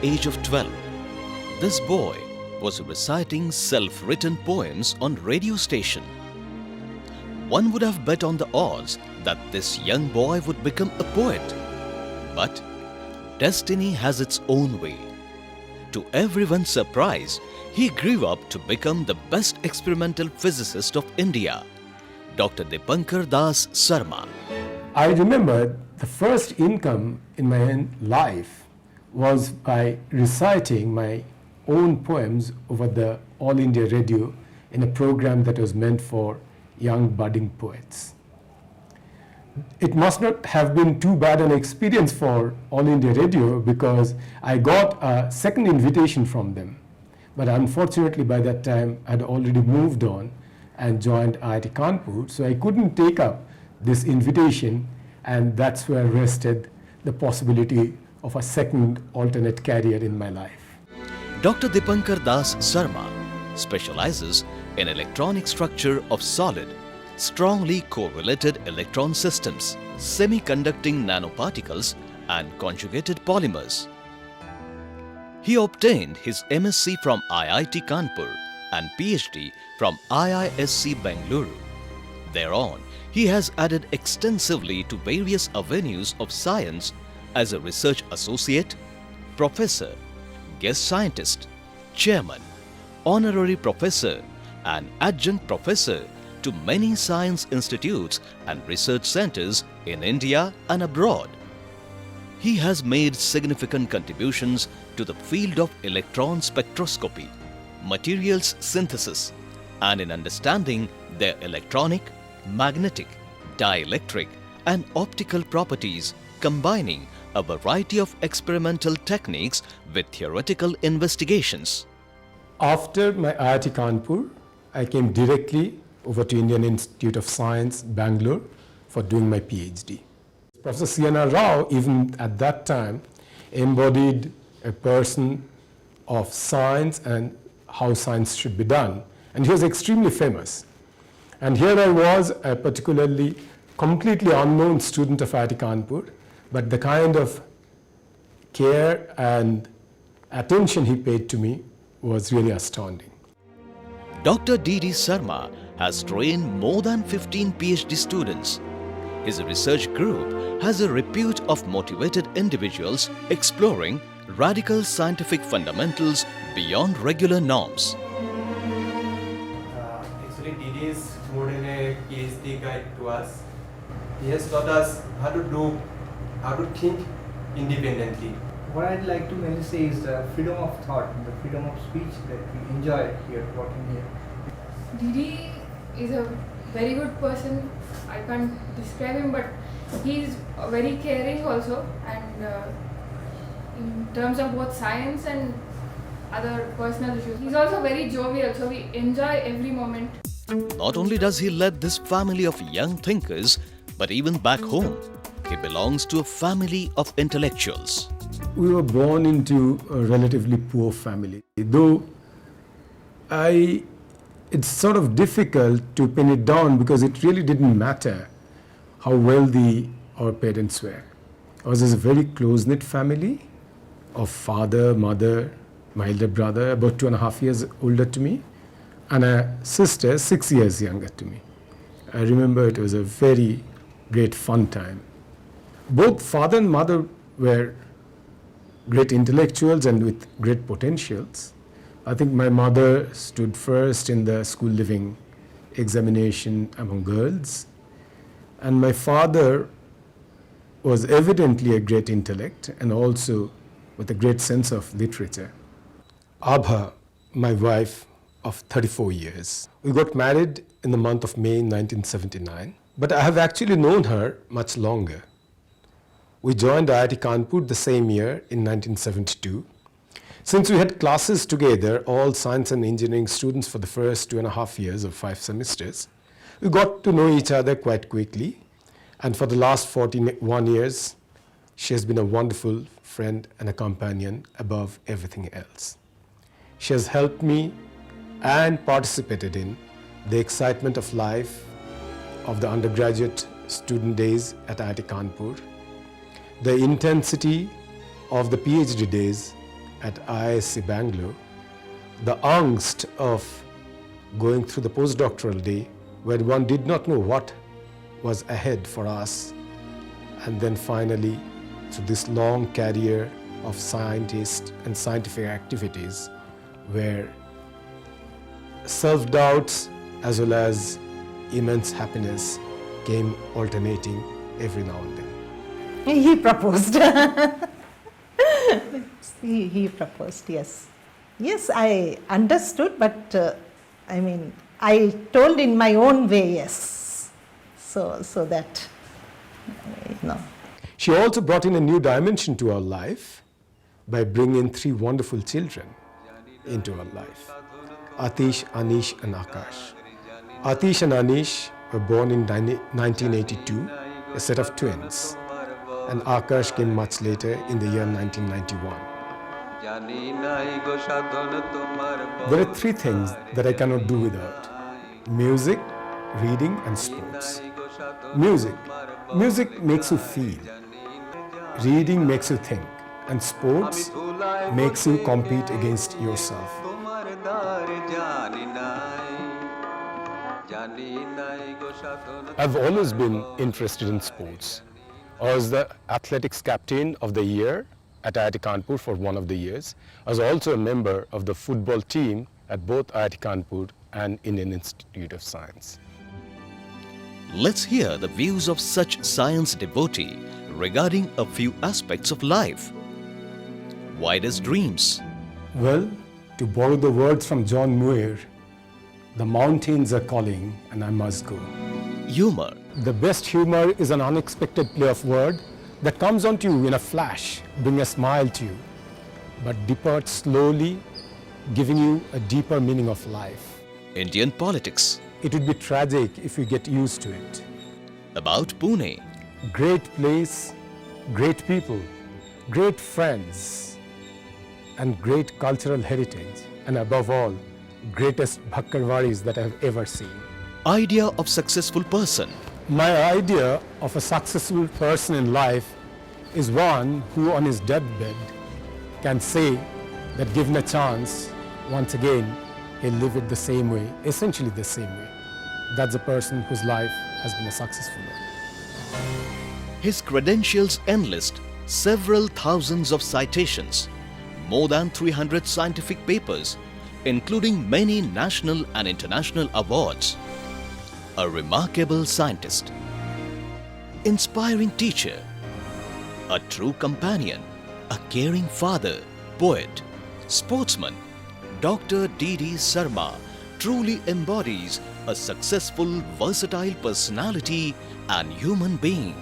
age of 12. This boy was reciting self-written poems on radio station. One would have bet on the odds that this young boy would become a poet. But destiny has its own way. To everyone's surprise, he grew up to become the best experimental physicist of India, Dr. Dipankar Das Sarma. I remember the first income in my life was by reciting my own poems over the All India Radio in a program that was meant for young budding poets. It must not have been too bad an experience for All India Radio because I got a second invitation from them. But unfortunately by that time I had already moved on and joined IIT Kanpur, so I couldn't take up this invitation, and that's where rested the possibility of a second alternate career in my life. Dr. Dipankar Das Sarma specializes in electronic structure of solid, strongly correlated electron systems, semiconducting nanoparticles and conjugated polymers. He obtained his MSc from IIT Kanpur and PhD from IISc Bengaluru. Thereon, he has added extensively to various avenues of science as a research associate, professor, guest scientist, chairman, honorary professor and adjunct professor to many science institutes and research centers in India and abroad. He has made significant contributions to the field of electron spectroscopy, materials synthesis, and in understanding their electronic, magnetic, dielectric, and optical properties, combining a variety of experimental techniques with theoretical investigations. After my IIT Kanpur, I came directly over to Indian Institute of Science, Bangalore, for doing my PhD. Professor C.N.R. Rao, even at that time, embodied a person of science and how science should be done. And he was extremely famous. And here I was, a particularly completely unknown student of IIT Kanpur, but the kind of care and attention he paid to me was really astounding. Dr. D.D. Sarma has trained more than 15 PhD students. His research group has a repute of motivated individuals exploring radical scientific fundamentals beyond regular norms. Actually, DD is more than a PhD guide to us. He has taught us how to think independently. What I'd like to mainly say is the freedom of thought, the freedom of speech that we enjoy here, working here. Didi is a very good person. I can't describe him, but he's very caring also, and in terms of both science and other personal issues. He's also very jovial, so we enjoy every moment. Not only does he lead this family of young thinkers, but even back home, he belongs to a family of intellectuals. We were born into a relatively poor family, though it's sort of difficult to pin it down because it really didn't matter how wealthy our parents were. Ours is a very close-knit family of father, mother, my elder brother, about 2.5 years older to me, and a sister 6 years younger to me. I remember it was a very great fun time. Both father and mother were great intellectuals and with great potentials. I think my mother stood first in the school living examination among girls, and my father was evidently a great intellect and also with a great sense of literature. Abha, my wife of 34 years. We got married in the month of May 1979, but I have actually known her much longer. We joined IIT Kanpur the same year in 1972. Since we had classes together, all science and engineering students for the first 2.5 years of 5 semesters, we got to know each other quite quickly. And for the last 41 years, she has been a wonderful friend and a companion above everything else. She has helped me and participated in the excitement of life of the undergraduate student days at IIT Kanpur, the intensity of the PhD days, at IISc Bangalore, the angst of going through the postdoctoral day where one did not know what was ahead for us, and then finally through this long career of scientists and scientific activities where self-doubts as well as immense happiness came alternating every now and then. He proposed. he proposed, yes. Yes, I understood, but I mean, I told in my own way, yes. So that, you know. She also brought in a new dimension to our life by bringing 3 wonderful children into our life, Atish, Anish and Akash. Atish and Anish were born in 1982, a set of twins, and Akash came much later in the year 1991. There are 3 things that I cannot do without: music, reading and sports. Music makes you feel, reading makes you think, and sports makes you compete against yourself. I've always been interested in sports. I was the athletics captain of the year at IIT Kanpur for one of the years. I was also a member of the football team at both IIT Kanpur and Indian Institute of Science. Let's hear the views of such science devotee regarding a few aspects of life. Widest dreams. Well, to borrow the words from John Muir, the mountains are calling and I must go. Humor. The best humor is an unexpected play of word that comes onto you in a flash, bring a smile to you, but departs slowly, giving you a deeper meaning of life. Indian politics. It would be tragic if you get used to it. About Pune. Great place, great people, great friends, and great cultural heritage, and above all, greatest bhakkarwaris that I have ever seen. Idea of successful person. My idea of a successful person in life is one who on his deathbed can say that given a chance, once again, he'll live it the same way, essentially the same way. That's a person whose life has been a successful one. His credentials enlist several thousands of citations, more than 300 scientific papers, including many national and international awards. A remarkable scientist, inspiring teacher, a true companion, a caring father, poet, sportsman, Dr. D.D. Sarma truly embodies a successful, versatile personality and human being.